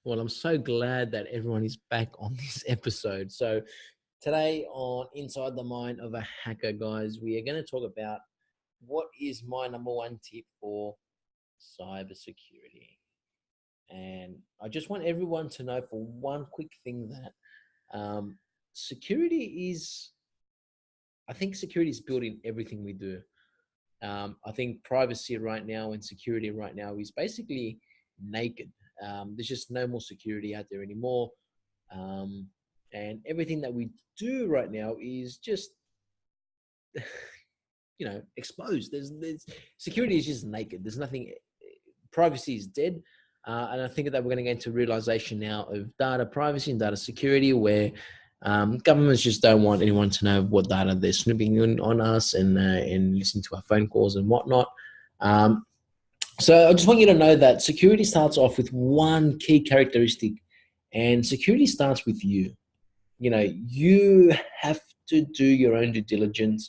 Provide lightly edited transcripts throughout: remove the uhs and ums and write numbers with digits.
Well, I'm so glad that everyone is back on this episode. So, today on Inside the Mind of a Hacker, guys, we are going to talk about what is my number one tip for cybersecurity. And I just want everyone to know for one quick thing that security is, I think security is built in everything we do. I think privacy right now and security right now is basically naked. There's just no more security out there anymore. And everything that we do right now is just, exposed. There's security is just naked. There's nothing, privacy is dead. And I think that we're going to get into realization now of data privacy and data security where governments just don't want anyone to know what data they're snooping on us and listening to our phone calls and whatnot. So I just want you to know that security starts off with one key characteristic, and security starts with you. You have to do your own due diligence.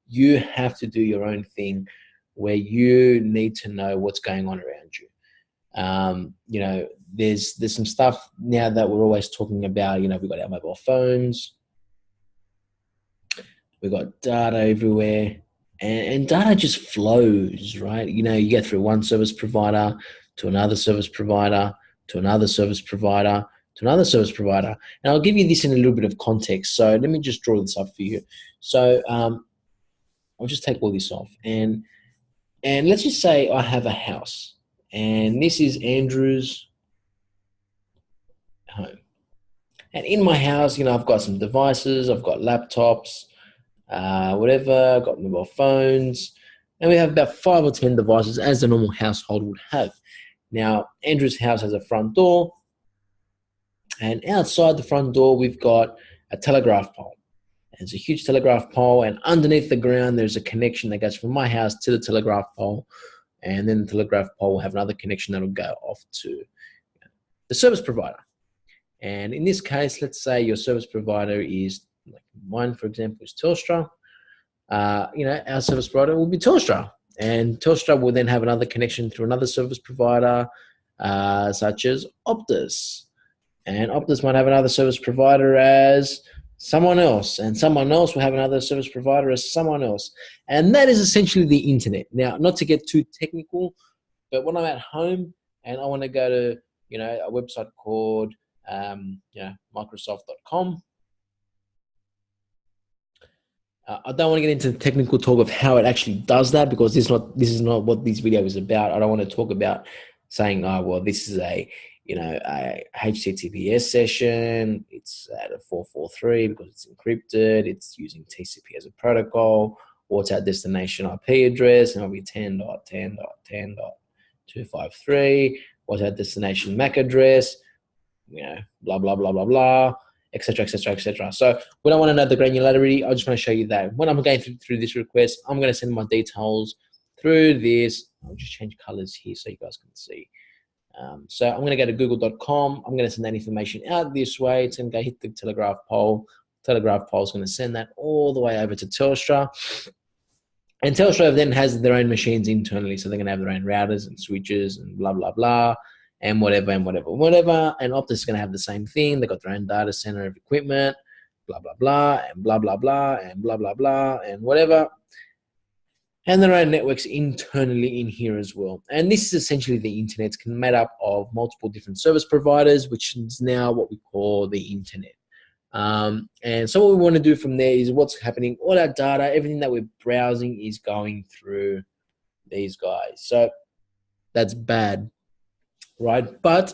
You have to do your own thing where you need to know what's going on around you. There's some stuff now that we're always talking about. We've got our mobile phones, we've got data everywhere, and data just flows, right? You get through one service provider to another service provider to another service provider to another service provider. And I'll give you this in a little bit of context. So let me just draw this up for you. So I'll just take all this off, and let's just say I have a house, and this is Andrew's home. And in my house, I've got some devices, I've got laptops, whatever, I've got mobile phones, and we have about 5 or 10 devices as a normal household would have. Now, Andrew's house has a front door, and outside the front door, we've got a telegraph pole. And it's a huge telegraph pole, and underneath the ground, there's a connection that goes from my house to the telegraph pole, and then the telegraph pole will have another connection that will go off to the service provider. And in this case, let's say your service provider is, like mine, for example, is Telstra. Our service provider will be Telstra. And Telstra will then have another connection through another service provider, such as Optus. And Optus might have another service provider as someone else. And someone else will have another service provider as someone else. And that is essentially the internet. Now, not to get too technical, but when I'm at home and I want to go to, a website called Microsoft.com. I don't want to get into the technical talk of how it actually does that, because this is not what this video is about. I don't want to talk about saying, oh, well, this is a HTTPS session. It's at a 443 because it's encrypted. It's using TCP as a protocol. What's our destination IP address? And it'll be 10.10.10.253. What's our destination MAC address? Blah, blah, blah, blah, blah, etc., etc., etc. So we don't want to know the granularity. I just want to show you that when I'm going through this request, I'm going to send my details through this. I'll just change colors here so you guys can see. So I'm going to go to google.com. I'm going to send that information out this way. It's going to go hit the telegraph pole. Telegraph pole is going to send that all the way over to Telstra. And Telstra then has their own machines internally. So they're going to have their own routers and switches and blah, blah, blah, and whatever, and whatever, whatever. And Optus is going to have the same thing. They've got their own data center of equipment, blah, blah, blah, and blah, blah, blah, and blah, blah, blah, and whatever. And their own networks internally in here as well. And this is essentially the internet. It's made up of multiple different service providers, which is now what we call the internet. And so what we want to do from there is what's happening. All our data, everything that we're browsing is going through these guys. So that's bad, right? But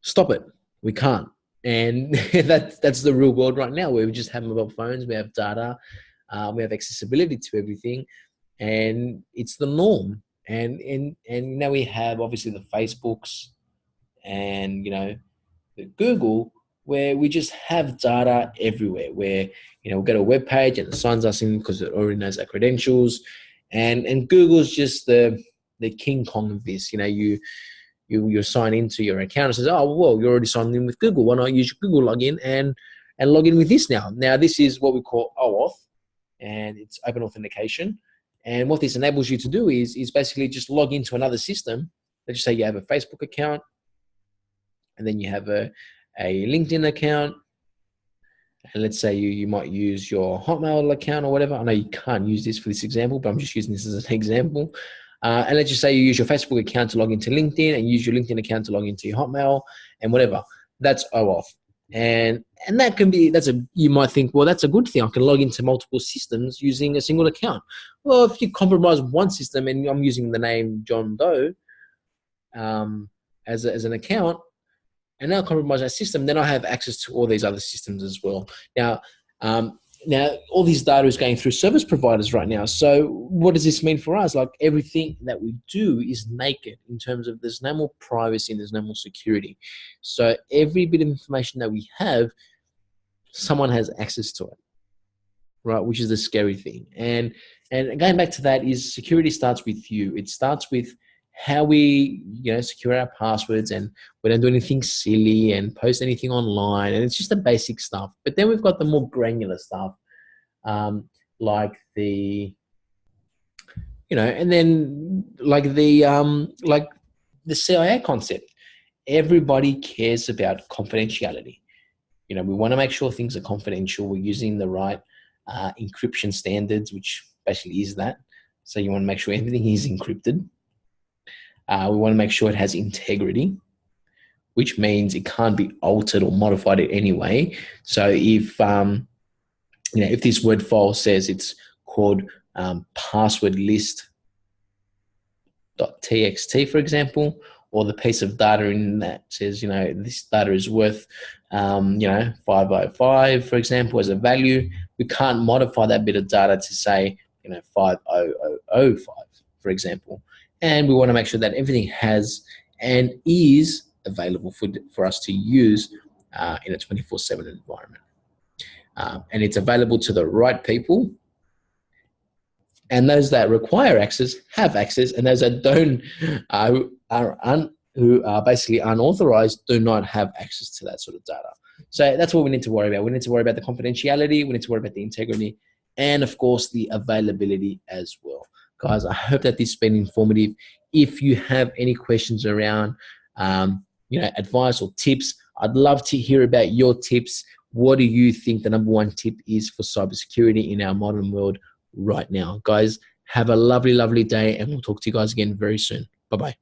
stop it. We can't. And that's the real world right now, where we just have mobile phones, we have data, we have accessibility to everything. And it's the norm. And now we have obviously the Facebooks and, the Google, where we just have data everywhere, where, we'll go to a web page and it signs us in because it already knows our credentials. And Google's just the King Kong of this. You sign into your account and says, oh, well, you're already signed in with Google. Why not use your Google login and log in with this now? Now, this is what we call OAuth, and it's open authentication. And what this enables you to do is basically just log into another system. Let's just say you have a Facebook account, and then you have a LinkedIn account, and let's say you might use your Hotmail account or whatever. I know you can't use this for this example, but I'm just using this as an example. And let's just say you use your Facebook account to log into LinkedIn and use your LinkedIn account to log into your Hotmail and whatever. That's OAuth. And that can be, you might think, well, that's a good thing. I can log into multiple systems using a single account. Well, if you compromise one system, and I'm using the name John Doe as an account, and now compromise that system, then I have access to all these other systems as well. Now, all this data is going through service providers right now. So what does this mean for us? Like, everything that we do is naked in terms of there's no more privacy and there's no more security. So every bit of information that we have, someone has access to it, right? Which is the scary thing. And going back to that, is security starts with you. It starts with how we, secure our passwords, and we don't do anything silly and post anything online. And it's just the basic stuff. But then we've got the more granular stuff, like the, and then like the CIA concept. Everybody cares about confidentiality. We want to make sure things are confidential. We're using the right encryption standards, which basically is that. So you want to make sure everything is encrypted. We want to make sure it has integrity, which means it can't be altered or modified in any way. So if if this Word file says it's called password list.txt, for example, or the piece of data in that says, this data is worth 505, for example, as a value, we can't modify that bit of data to say 50005, for example. And we want to make sure that everything has and is available for us to use in a 24/7 environment. And it's available to the right people. And those that require access have access, and those that don't, who are basically unauthorized, do not have access to that sort of data. So that's what we need to worry about. We need to worry about the confidentiality. We need to worry about the integrity, and of course the availability as well. Guys, I hope that this has been informative. If you have any questions around, advice or tips, I'd love to hear about your tips. What do you think the number one tip is for cybersecurity in our modern world right now? Guys, have a lovely, lovely day, and we'll talk to you guys again very soon. Bye-bye.